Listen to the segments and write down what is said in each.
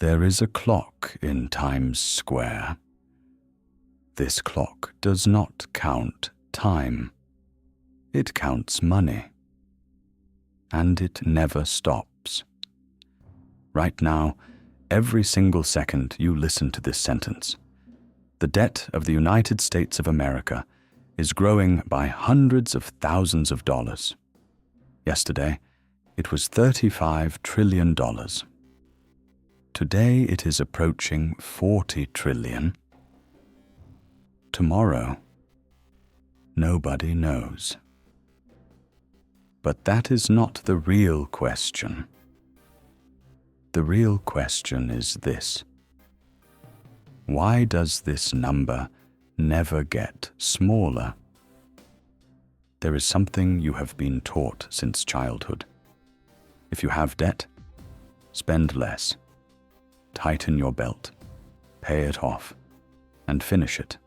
There is a clock in Times Square. This clock does not count time. It counts money. And it never stops. Right now, every single second you listen to this sentence, the debt of the United States of America is growing by hundreds of thousands of dollars. Yesterday, it was $35 trillion. Today it is approaching 40 trillion. Tomorrow, nobody knows. But that is not the real question. The real question is this: why does this number never get smaller? There is something you have been taught since childhood. If you have debt, spend less. Tighten your belt, pay it off, and finish it.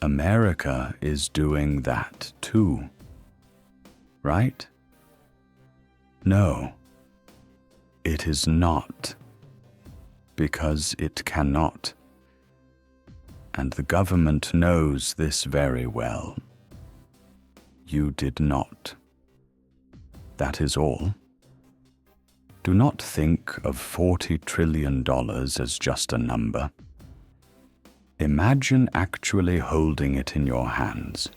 America is doing that too. Right? No, it is not. Because it cannot. And the government knows this very well. You did not. That is all. Do not think of $40 trillion as just a number. Imagine actually holding it in your hands.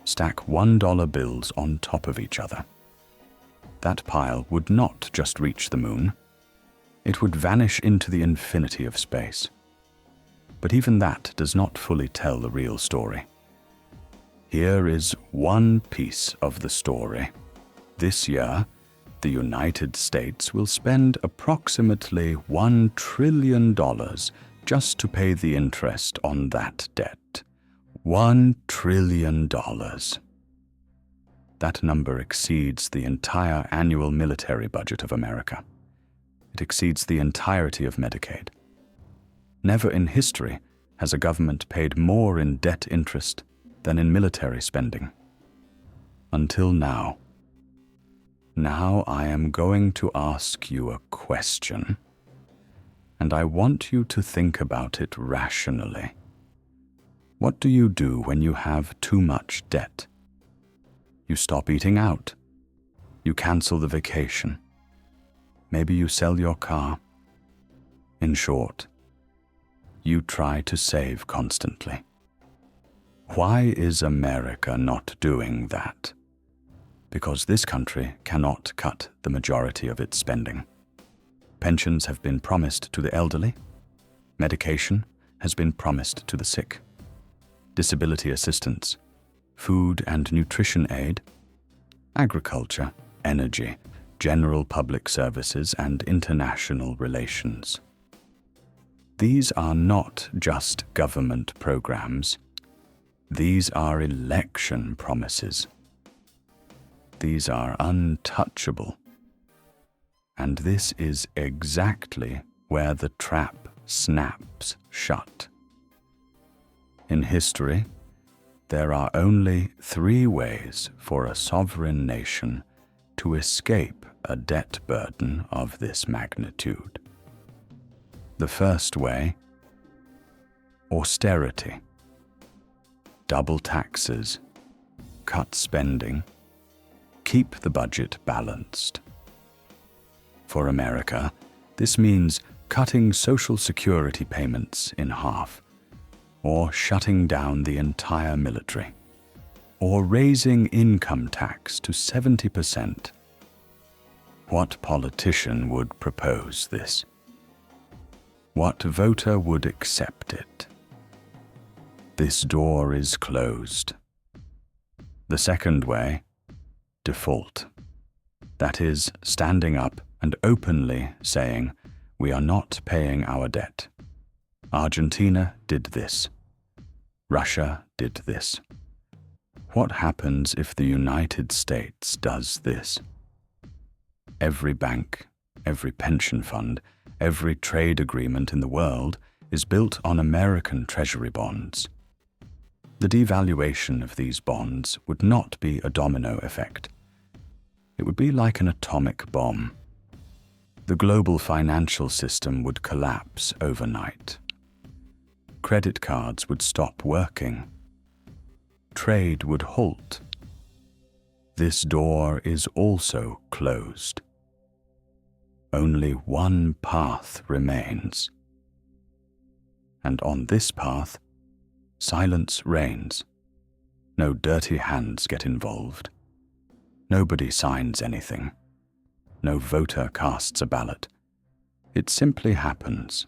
Stack $1 bills on top of each other. That pile would not just reach the moon. It would vanish into the infinity of space. But even that does not fully tell the real story. Here is one piece of the story. This year, the United States will spend approximately $1 trillion just to pay the interest on that debt. $1 trillion. That number exceeds the entire annual military budget of America. It exceeds the entirety of Medicaid. Never in history has a government paid more in debt interest than in military spending. Until now. Now I am going to ask you a question, and I want you to think about it rationally. What do you do when you have too much debt? You stop eating out. You cancel the vacation. Maybe you sell your car. In short, you try to save constantly. Why is America not doing that? Because this country cannot cut the majority of its spending. Pensions have been promised to the elderly. Medication has been promised to the sick. Disability assistance, food and nutrition aid, agriculture, energy, general public services, and international relations. These are not just government programs. These are election promises. These are untouchable. And this is exactly where the trap snaps shut. In history, there are only 3 ways for a sovereign nation to escape a debt burden of this magnitude. The first way, austerity. Double taxes, cut spending, keep the budget balanced. For America, this means cutting Social Security payments in half, or shutting down the entire military, or raising income tax to 70%. What politician would propose this? What voter would accept it? This door is closed. The second way, default. That is, standing up and openly saying, we are not paying our debt. Argentina did this. Russia did this. What happens if the United States does this? Every bank, every pension fund, every trade agreement in the world is built on American Treasury bonds. The devaluation of these bonds would not be a domino effect. It would be like an atomic bomb. the global financial system would collapse overnight. Credit cards would stop working. Trade would halt. This door is also closed. Only one path remains. And on this path, silence reigns. No dirty hands get involved. Nobody signs anything. No voter casts a ballot. It simply happens.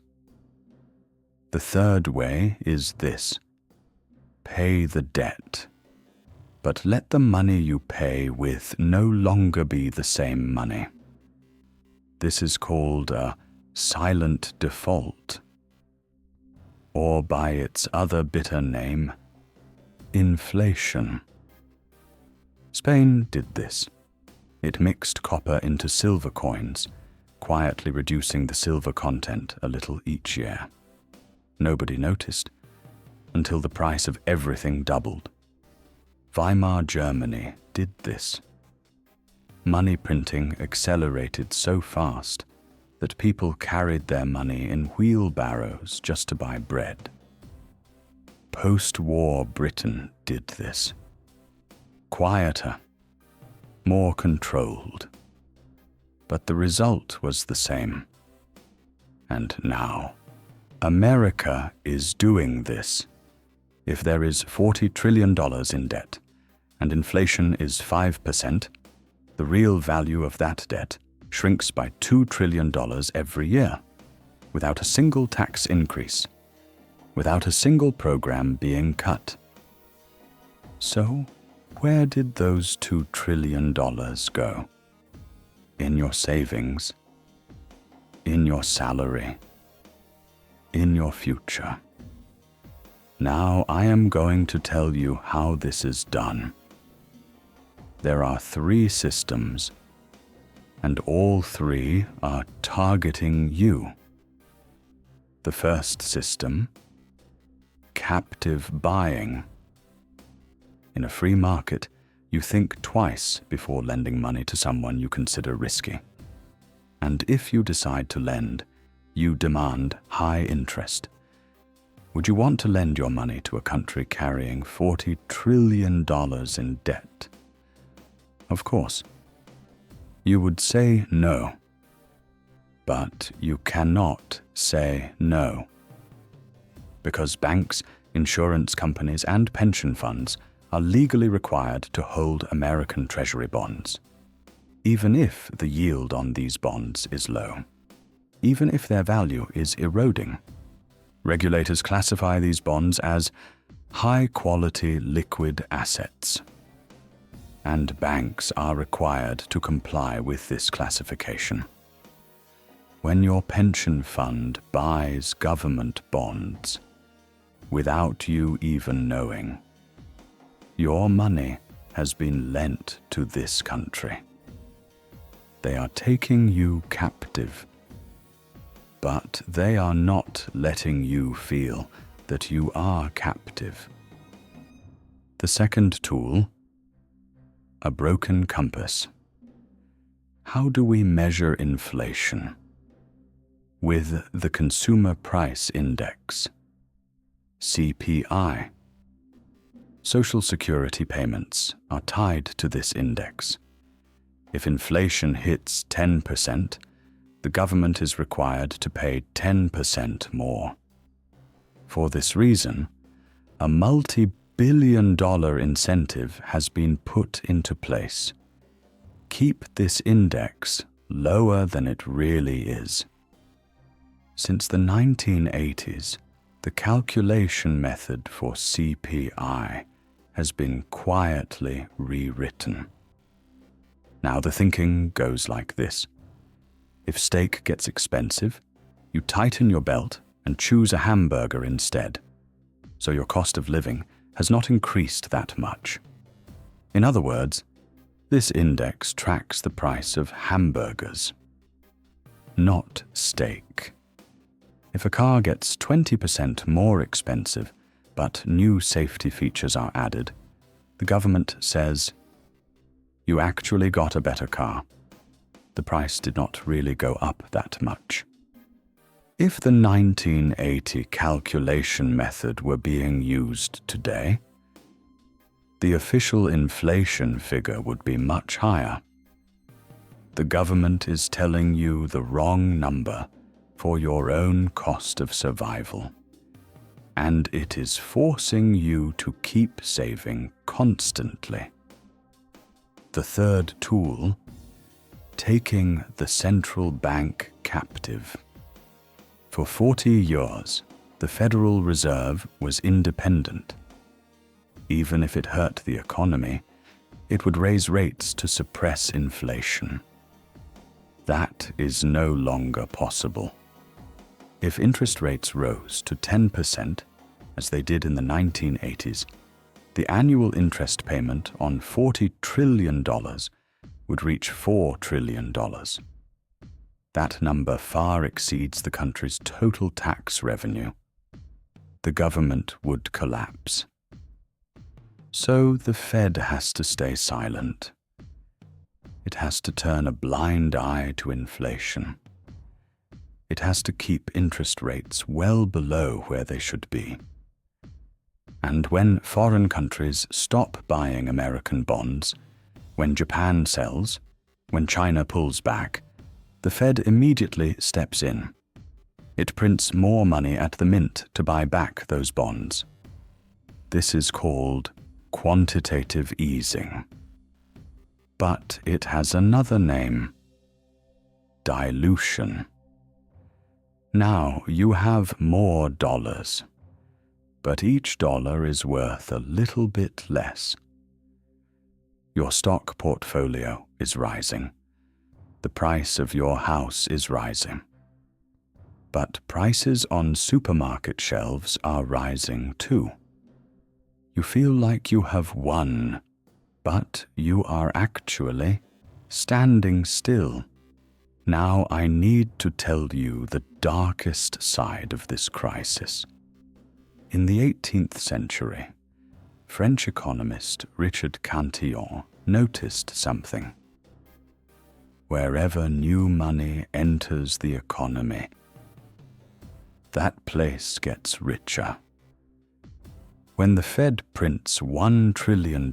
The third way is this: pay the debt. But let the money you pay with no longer be the same money. This is called a silent default, or by its other bitter name, inflation. Spain did this. It mixed copper into silver coins, quietly reducing the silver content a little each year. Nobody noticed, until the price of everything doubled. Weimar Germany did this. Money printing accelerated so fast that people carried their money in wheelbarrows just to buy bread. Post-war Britain did this. Quieter, more controlled. But the result was the same. And now, America is doing this. If there is $40 trillion in debt, and inflation is 5%, the real value of that debt shrinks by $2 trillion every year, without a single tax increase, without a single program being cut. So, where did those $2 trillion go? In your savings, in your salary, in your future. Now I am going to tell you how this is done. There are 3 systems, and all 3 are targeting you. The first system, captive buying. In a free market, you think twice before lending money to someone you consider risky. And if you decide to lend, you demand high interest. Would you want to lend your money to a country carrying $40 trillion in debt? Of course. You would say no. But you cannot say no. Because banks, insurance companies, and pension funds are legally required to hold American Treasury bonds, even if the yield on these bonds is low, even if their value is eroding. Regulators classify these bonds as high-quality liquid assets, and banks are required to comply with this classification. When your pension fund buys government bonds, without you even knowing, your money has been lent to this country. They are taking you captive, but they are not letting you feel that you are captive. The second tool, a broken compass. How do we measure inflation? With the Consumer Price Index, CPI. Social Security payments are tied to this index. If inflation hits 10%, the government is required to pay 10% more. For this reason, a multi-billion-dollar incentive has been put into place. Keep this index lower than it really is. Since the 1980s, the calculation method for CPI has been quietly rewritten. Now the thinking goes like this. If steak gets expensive, you tighten your belt and choose a hamburger instead, so your cost of living has not increased that much. In other words, this index tracks the price of hamburgers, not steak. If a car gets 20% more expensive, but new safety features are added, the government says, "You actually got a better car." the price did not really go up that much. If the 1980 calculation method were being used today, the official inflation figure would be much higher. The government is telling you the wrong number for your own cost of survival, and it is forcing you to keep saving constantly. The third tool, taking the central bank captive. For 40 years, the Federal Reserve was independent. Even if it hurt the economy, it would raise rates to suppress inflation. That is no longer possible. If interest rates rose to 10%, as they did in the 1980s, the annual interest payment on $40 trillion would reach $4 trillion. That number far exceeds the country's total tax revenue. The government would collapse. So the Fed has to stay silent. It has to turn a blind eye to inflation. It has to keep interest rates well below where they should be. And when foreign countries stop buying American bonds, when Japan sells, when China pulls back, the Fed immediately steps in. It prints more money at the mint to buy back those bonds. This is called quantitative easing. But it has another name: dilution. Now you have more dollars, but each dollar is worth a little bit less. Your stock portfolio is rising. The price of your house is rising. But prices on supermarket shelves are rising too. You feel like you have won, but you are actually standing still. Now I need to tell you the darkest side of this crisis. In the 18th century, French economist Richard Cantillon noticed something. Wherever new money enters the economy, that place gets richer. When the Fed prints $1 trillion,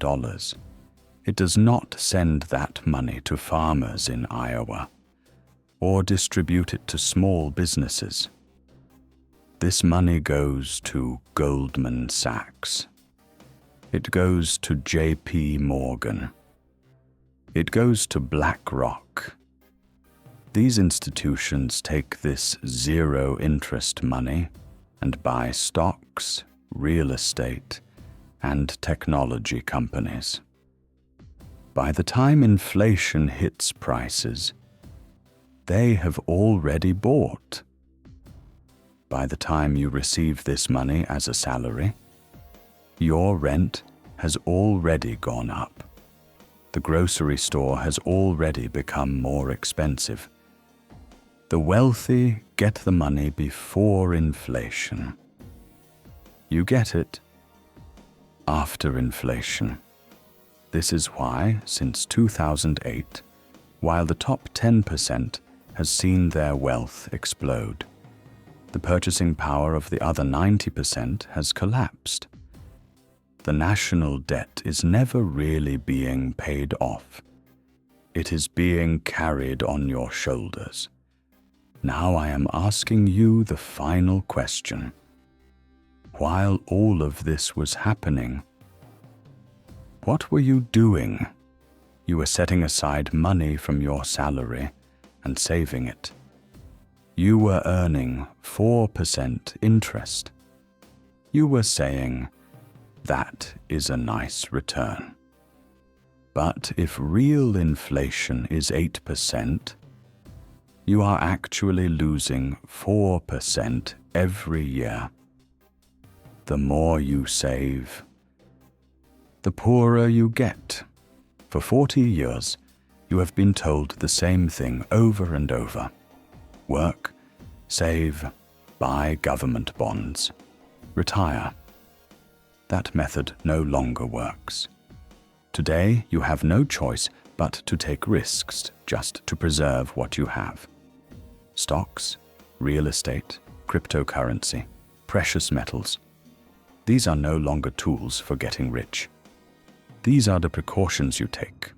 it does not send that money to farmers in Iowa or distribute it to small businesses. This money goes to Goldman Sachs. It goes to J.P. Morgan. It goes to BlackRock. These institutions take this zero-interest money and buy stocks, real estate, and technology companies. By the time inflation hits prices, they have already bought. By the time you receive this money as a salary, your rent has already gone up. The grocery store has already become more expensive. The wealthy get the money before inflation. You get it after inflation. This is why, since 2008, while the top 10% has seen their wealth explode, the purchasing power of the other 90% has collapsed. The national debt is never really being paid off. It is being carried on your shoulders. Now I am asking you the final question. While all of this was happening, what were you doing? You were setting aside money from your salary and saving it. You were earning 4% interest. You were saying, that is a nice return. But if real inflation is 8%, you are actually losing 4% every year. The more you save, the poorer you get. For 40 years, you have been told the same thing over and over. Work, save, buy government bonds, retire. That method no longer works. Today, you have no choice but to take risks just to preserve what you have. Stocks, real estate, cryptocurrency, precious metals. These are no longer tools for getting rich. These are the precautions you take,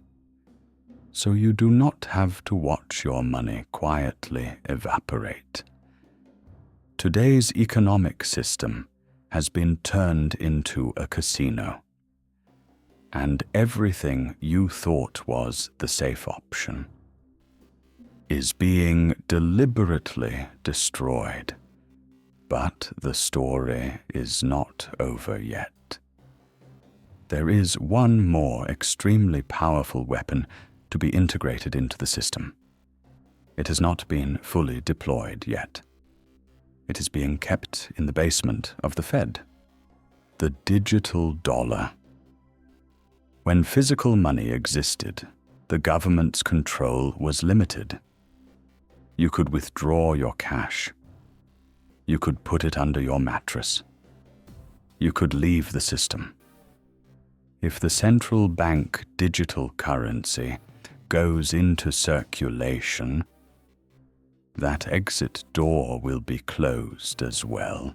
so you do not have to watch your money quietly evaporate. Today's economic system has been turned into a casino, and everything you thought was the safe option is being deliberately destroyed. But the story is not over yet. There is one more extremely powerful weapon to be integrated into the system. It has not been fully deployed yet. It is being kept in the basement of the Fed. The digital dollar. When physical money existed, the government's control was limited. You could withdraw your cash. You could put it under your mattress. You could leave the system. If the central bank digital currency goes into circulation, that exit door will be closed as well.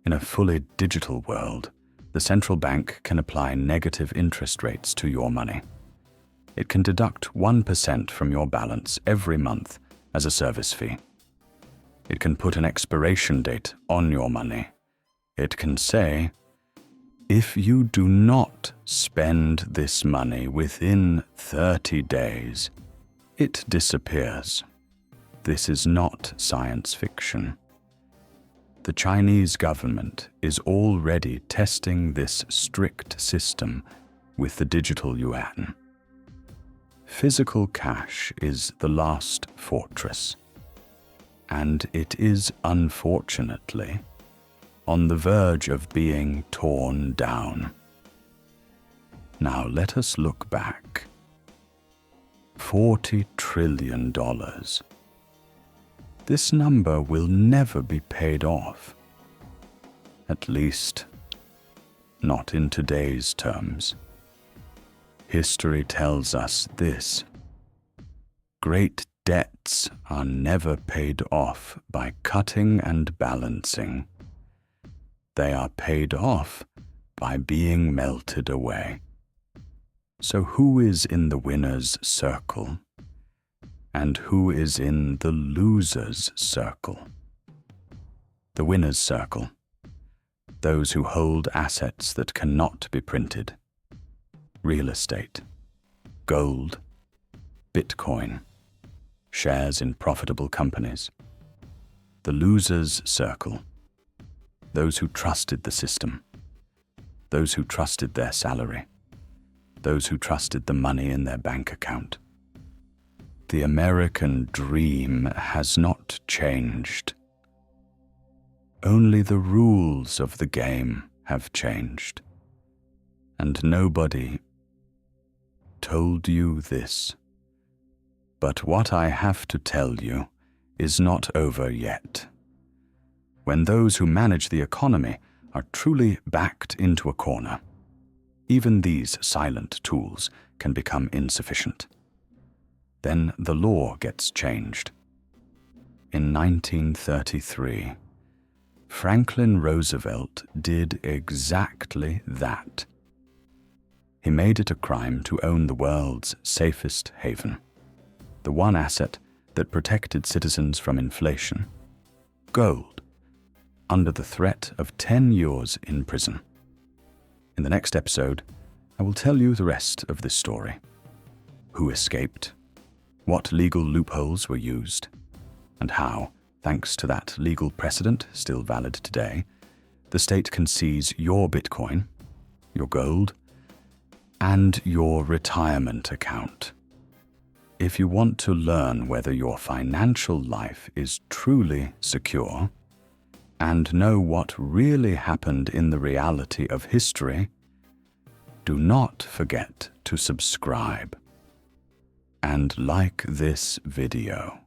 In a fully digital world, the central bank can apply negative interest rates to your money. It can deduct 1% from your balance every month as a service fee. It can put an expiration date on your money. It can say, if you do not spend this money within 30 days, it disappears. This is not science fiction. The Chinese government is already testing this strict system with the digital yuan. Physical cash is the last fortress, and it is unfortunately on the verge of being torn down. Now let us look back. $40 trillion. This number will never be paid off. At least, not in today's terms. History tells us this. Great debts are never paid off by cutting and balancing. They are paid off by being melted away. So who is in the winner's circle? And who is in the loser's circle? The winner's circle. Those who hold assets that cannot be printed. Real estate, gold, Bitcoin, shares in profitable companies. The loser's circle. Those who trusted the system. Those who trusted their salary. Those who trusted the money in their bank account. The American dream has not changed. Only the rules of the game have changed. And nobody told you this. But what I have to tell you is not over yet. When those who manage the economy are truly backed into a corner, even these silent tools can become insufficient. Then the law gets changed. In 1933, Franklin Roosevelt did exactly that. He made it a crime to own the world's safest haven, the one asset that protected citizens from inflation, gold, under the threat of 10 years in prison. In the next episode, I will tell you the rest of this story. Who escaped, what legal loopholes were used, and how, thanks to that legal precedent still valid today, the state can seize your Bitcoin, your gold, and your retirement account. If you want to learn whether your financial life is truly secure, and know what really happened in the reality of history, do not forget to subscribe and like this video.